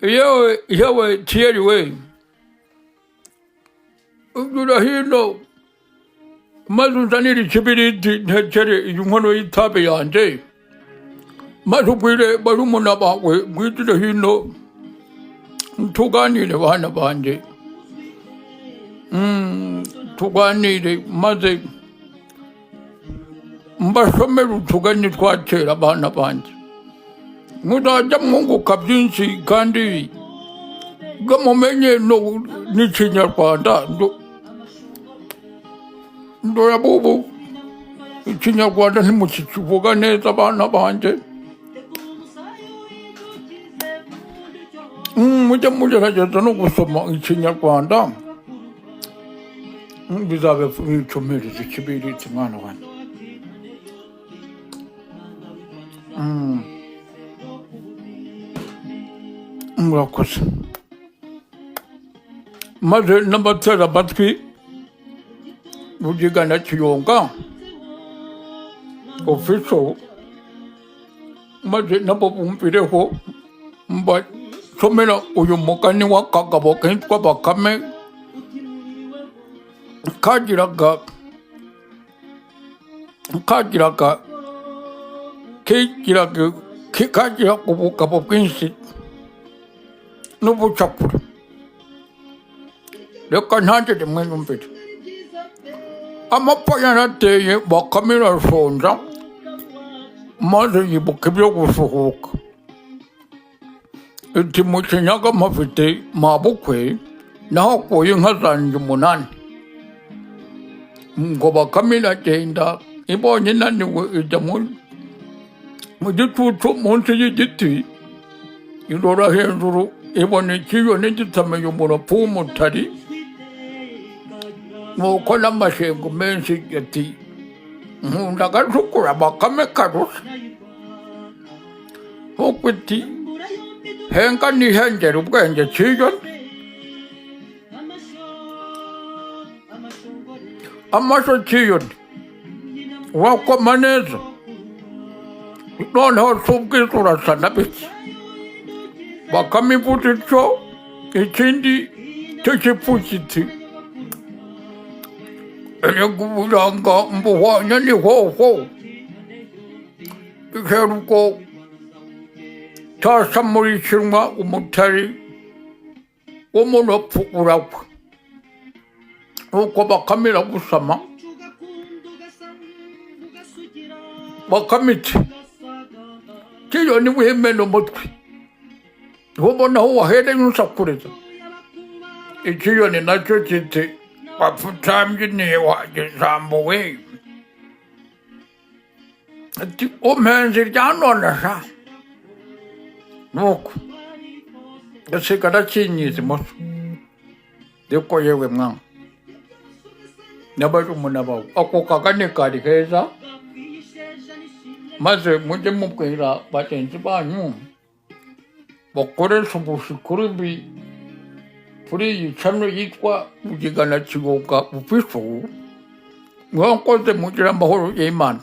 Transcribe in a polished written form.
yewe Thierry we ugira hino maze unzanire ikibiriti ntekere iyi nkono y'itabi yanjye maze ubwire barumuna bawe mwitire hino tuganire bana banjye tuganire maze mbasomere utugani twa kera abana banjye muzajya mwunguka byinshi kandi ngo mumenye n'ikinyarwanda ndora bubu ikinyarwanda ntimukikivuga neza abana banjye mujye mugerageza no gusoma ikinyarwanda bizabe bicomereza ikibiriti mwana wanjye murakoze maze n'abatera amatwi Rugigana Kiyonga official maze nabo bumvireho mbasomera uyu mugani w'akagabo kitwa Bakame kagiraga ubugabo bwinshi n'ubucakura reka ntange rimwe numvire amapfa yarateye Bakame irashonja maze yibuka ibyo gusuhuka iti mu Kinyaga mpafite mabukwe nahakuye inka zanjye 8 ngo Bakame iragenda ibonye inaniwe ijya mu gicucu munsi y'igiti irora hejuru ibona ikiyoni gitamenya umuropo w'umutari nuko n'amashengo menshi ati nkunda agacukura Bakame karusha nuko iti henga nihengera ubwenge kiyoni amaso kiyoni wakoma neza noneho si ubwiza urasa na bike Bakame ivuze ityo ikindi cy'ikipfukiti erega uburanga mbuhwanya ni hoho iheruko cyasamurikirwa umutari w'umuropfu uragwa nuko Bakame iragusama Bakame iti kiyoni wimena umutwe ubona aho wahereye usakureza ikiyoni nacyo kiti wapfutambye nihe wagisambuwe ati umpenzi ryanone sha nuko gasigara kinyiza imoso ariko yewe mwana n'abarumuna bawe ako kagani kari keza maze mujye mubwira bagenzi banyu bakoresha ubushikurubi kuri iyi cano yitwa Rugigana Kiyonga official mwakoze mugira amahoro y'Imana.